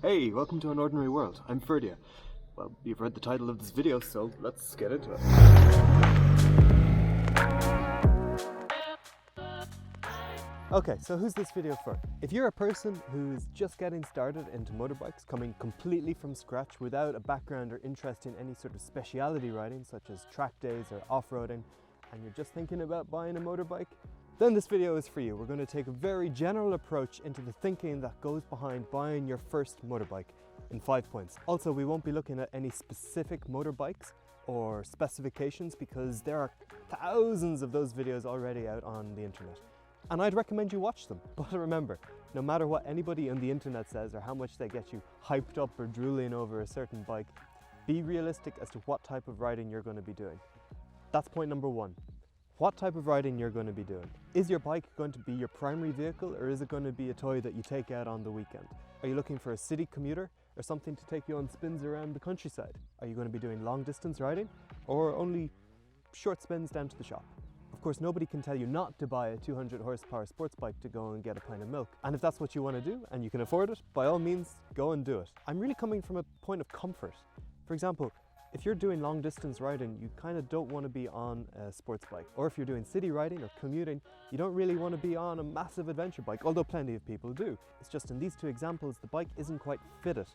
Hey, welcome to Unordinary World. I'm Ferdia. Well, you've read the title of this video, so let's get into it. Okay, so who's this video for? If you're a person who's just getting started into motorbikes, coming completely from scratch without a background or interest in any sort of speciality riding, such as track days or off-roading, and you're just thinking about buying a motorbike, then this video is for you. We're going to take a very general approach into the thinking that goes behind buying your first motorbike in 5 points. Also, we won't be looking at any specific motorbikes or specifications because there are thousands of those videos already out on the internet. And I'd recommend you watch them. But remember, no matter what anybody on the internet says or how much they get you hyped up or drooling over a certain bike, be realistic as to what type of riding you're going to be doing. That's point number one. What type of riding you're going to be doing. Is your bike going to be your primary vehicle, or is it going to be a toy that you take out on the weekend? Are you looking for a city commuter or something to take you on spins around the countryside? Are you going to be doing long distance riding or only short spins down to the shop? Of course, nobody can tell you not to buy a 200 horsepower sports bike to go and get a pint of milk. And if that's what you want to do and you can afford it, by all means, go and do it. I'm really coming from a point of comfort. For example, if you're doing long distance riding, you kind of don't want to be on a sports bike. Or if you're doing city riding or commuting, you don't really want to be on a massive adventure bike, although plenty of people do. It's just in these two examples, the bike isn't quite fitted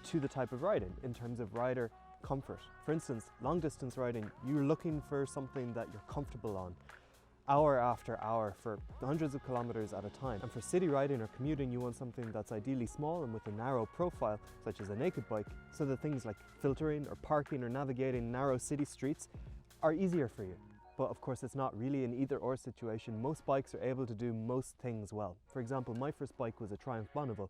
to the type of riding in terms of rider comfort. For instance, long distance riding, you're looking for something that you're comfortable on hour after hour for hundreds of kilometers at a time. And for city riding or commuting, you want something that's ideally small and with a narrow profile, such as a naked bike, so that things like filtering or parking or navigating narrow city streets are easier for you. But of course, it's not really an either-or situation. Most bikes are able to do most things well. For example, my first bike was a Triumph Bonneville.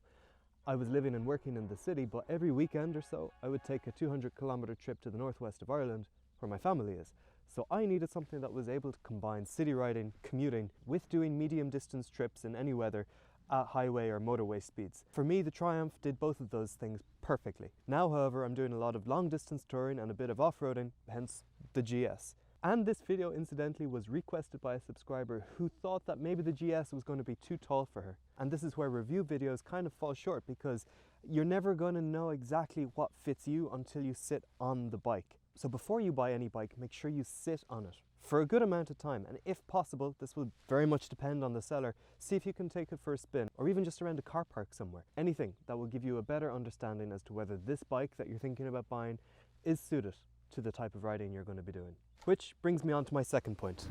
I was living and working in the city, but every weekend or so, I would take a 200-kilometer trip to the northwest of Ireland, where my family is. So I needed something that was able to combine city riding, commuting, with doing medium distance trips in any weather at highway or motorway speeds. For me, the Triumph did both of those things perfectly. Now, however, I'm doing a lot of long distance touring and a bit of off-roading, hence the GS. And this video, incidentally, was requested by a subscriber who thought that maybe the GS was going to be too tall for her. And this is where review videos kind of fall short, because you're never going to know exactly what fits you until you sit on the bike. So before you buy any bike, make sure you sit on it for a good amount of time. And if possible, this will very much depend on the seller, see if you can take it for a spin or even just around a car park somewhere. Anything that will give you a better understanding as to whether this bike that you're thinking about buying is suited to the type of riding you're going to be doing. Which brings me on to my second point.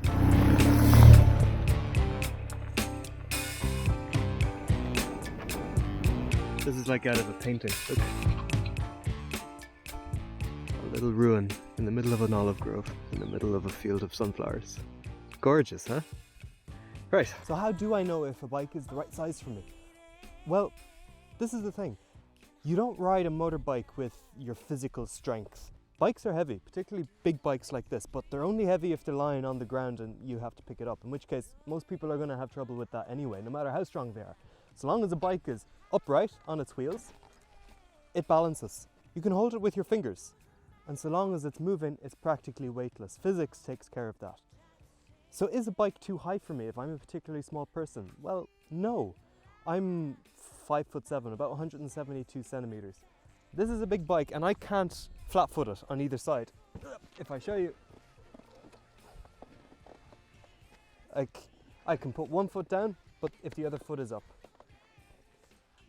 This is like out of a painting. Look. A little ruin in the middle of an olive grove, in the middle of a field of sunflowers. Gorgeous, huh? Right, so how do I know if a bike is the right size for me? Well, this is the thing. You don't ride a motorbike with your physical strength. Bikes are heavy, particularly big bikes like this, but they're only heavy if they're lying on the ground and you have to pick it up, in which case most people are going to have trouble with that anyway, no matter how strong they are. So long as a bike is upright on its wheels, it balances. You can hold it with your fingers, and so long as it's moving, it's practically weightless. Physics takes care of that. So is a bike too high for me if I'm a particularly small person? Well, no. I'm 5'7", about 172 centimeters. This is a big bike and I can't flat foot it on either side. If I show you, I can put one foot down, but if the other foot is up.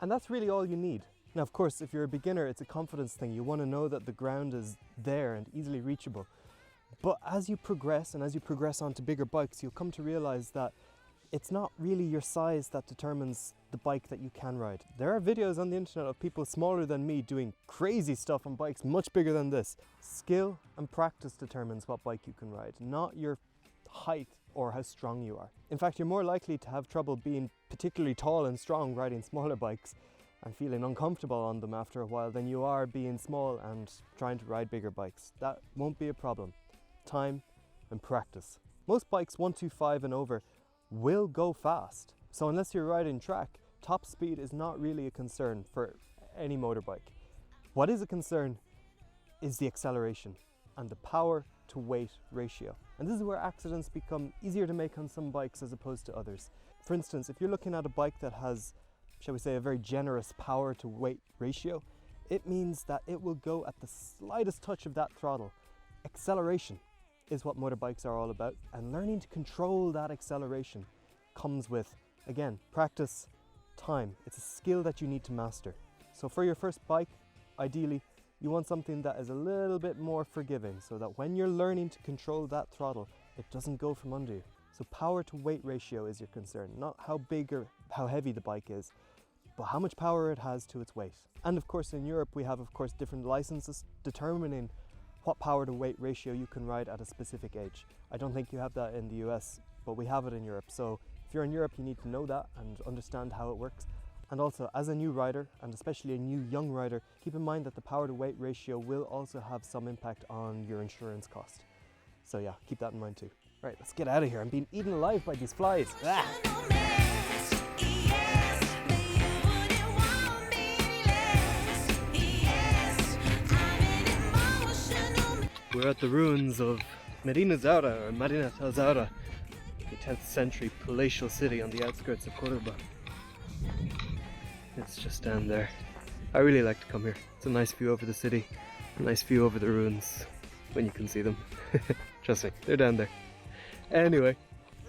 And that's really all you need. Now, of course, if you're a beginner, it's a confidence thing. You want to know that the ground is there and easily reachable. But as you progress and as you progress onto bigger bikes, you'll come to realize that it's not really your size that determines the bike that you can ride. There are videos on the internet of people smaller than me doing crazy stuff on bikes much bigger than this. Skill and practice determines what bike you can ride, not your height or how strong you are. In fact, you're more likely to have trouble being particularly tall and strong riding smaller bikes and feeling uncomfortable on them after a while than you are being small and trying to ride bigger bikes. That won't be a problem. Time and practice. Most bikes 125 and over will go fast. So unless you're riding track, top speed is not really a concern for any motorbike. What is a concern is the acceleration and the power to weight ratio. And this is where accidents become easier to make on some bikes as opposed to others. For instance, if you're looking at a bike that has shall we say, a very generous power to weight ratio, it means that it will go at the slightest touch of that throttle. Acceleration is what motorbikes are all about, and learning to control that acceleration comes with, again, practice, time. It's a skill that you need to master. So for your first bike, ideally, you want something that is a little bit more forgiving, so that when you're learning to control that throttle, it doesn't go from under you. So power to weight ratio is your concern, not how big or how heavy the bike is, but how much power it has to its weight. And of course in Europe we have different licenses determining what power to weight ratio you can ride at a specific age. I don't think you have that in the US, but we have it in Europe. So if you're in Europe, you need to know that and understand how it works. And also, as a new rider, and especially a new young rider, keep in mind that the power to weight ratio will also have some impact on your insurance cost. So yeah, keep that in mind too. Right, let's get out of here. I'm being eaten alive by these flies. Ah! We're at the ruins of Medina Zaura, or Madinat al-Zaura, the 10th century palatial city on the outskirts of Cordoba. It's just down there. I really like to come here. It's a nice view over the city, a nice view over the ruins, when you can see them. Trust me, they're down there. Anyway,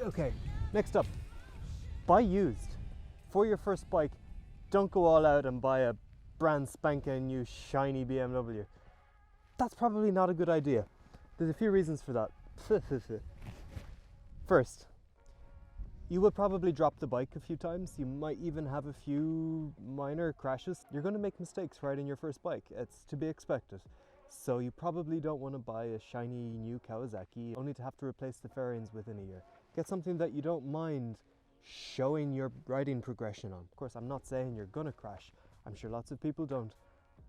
okay, next up, buy used. For your first bike, don't go all out and buy a brand spanking new shiny BMW. That's probably not a good idea. There's a few reasons for that. First, you will probably drop the bike a few times. You might even have a few minor crashes. You're going to make mistakes riding your first bike. It's to be expected. So you probably don't want to buy a shiny new Kawasaki only to have to replace the fairings within a year. Get something that you don't mind showing your riding progression on. Of course, I'm not saying you're going to crash. I'm sure lots of people don't,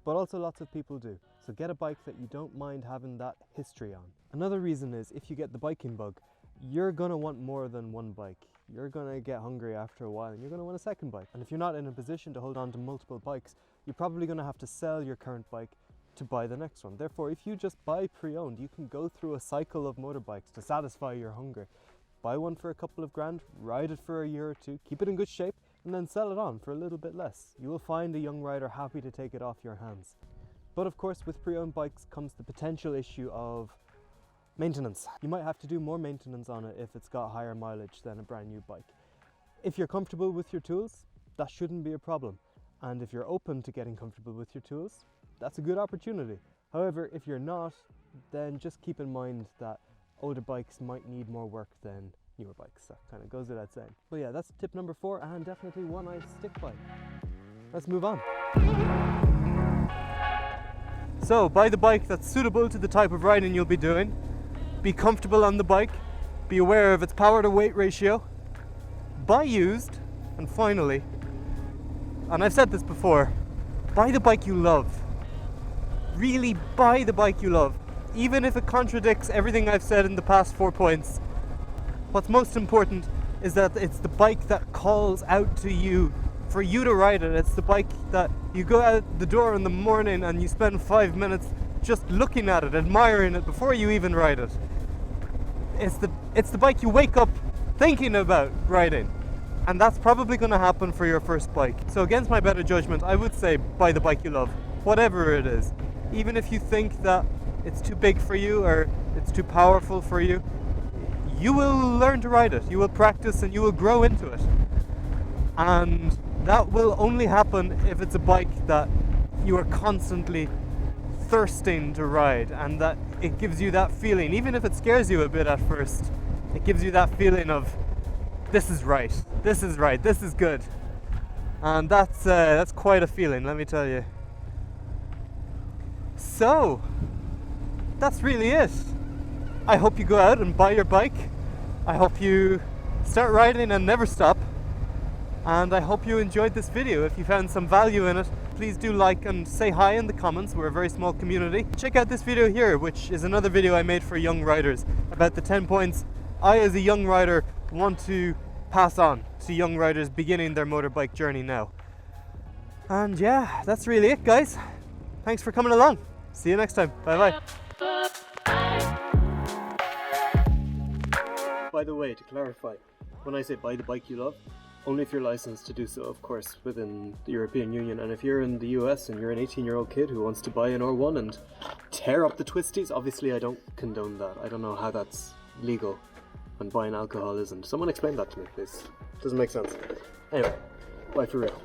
but also lots of people do. So get a bike that you don't mind having that history on. Another reason is if you get the biking bug, you're going to want more than one bike. You're going to get hungry after a while and you're going to want a second bike. And if you're not in a position to hold on to multiple bikes, you're probably going to have to sell your current bike to buy the next one. Therefore, if you just buy pre-owned, you can go through a cycle of motorbikes to satisfy your hunger. Buy one for a couple of grand, ride it for a year or two, keep it in good shape, and then sell it on for a little bit less. You will find a young rider happy to take it off your hands. But of course, with pre-owned bikes comes the potential issue of maintenance. You might have to do more maintenance on it if it's got higher mileage than a brand new bike. If you're comfortable with your tools, that shouldn't be a problem. And if you're open to getting comfortable with your tools, that's a good opportunity. However, if you're not, then just keep in mind that older bikes might need more work than newer bikes. That kind of goes without saying. But yeah, that's tip number 4 and definitely one I stick by. Let's move on. So, buy the bike that's suitable to the type of riding you'll be doing. Be comfortable on the bike. Be aware of its power to weight ratio. Buy used. And finally, and I've said this before, buy the bike you love. Really buy the bike you love. Even if it contradicts everything I've said in the past 4 points, what's most important is that it's the bike that calls out to you for you to ride it. It's the bike that you go out the door in the morning and you spend 5 minutes just looking at it, admiring it before you even ride it. It's the bike you wake up thinking about riding. And that's probably going to happen for your first bike. So against my better judgment, I would say buy the bike you love, whatever it is. Even if you think that it's too big for you or it's too powerful for you, you will learn to ride it. You will practice and you will grow into it. And that will only happen if it's a bike that you are constantly thirsting to ride and that it gives you that feeling. Even if it scares you a bit at first, it gives you that feeling of this is right, this is right, this is good. And that's quite a feeling, let me tell you. So, that's really it. I hope you go out and buy your bike. I hope you start riding and never stop. And I hope you enjoyed this video. If you found some value in it, please do like and say hi in the comments. We're a very small community. Check out this video here, which is another video I made for young riders about the 10 points I as a young rider want to pass on to young riders beginning their motorbike journey now. And yeah, that's really it, guys. Thanks for coming along. See you next time. Bye bye. By the way, to clarify, when I say buy the bike you love, Only if you're licensed to do so, of course, within the European Union. And if you're in the US and you're an 18-year-old kid who wants to buy an R1 and tear up the twisties, obviously I don't condone that. I don't know how that's legal and buying alcohol isn't. Someone explain that to me, please. Doesn't make sense. Anyway, bye for real.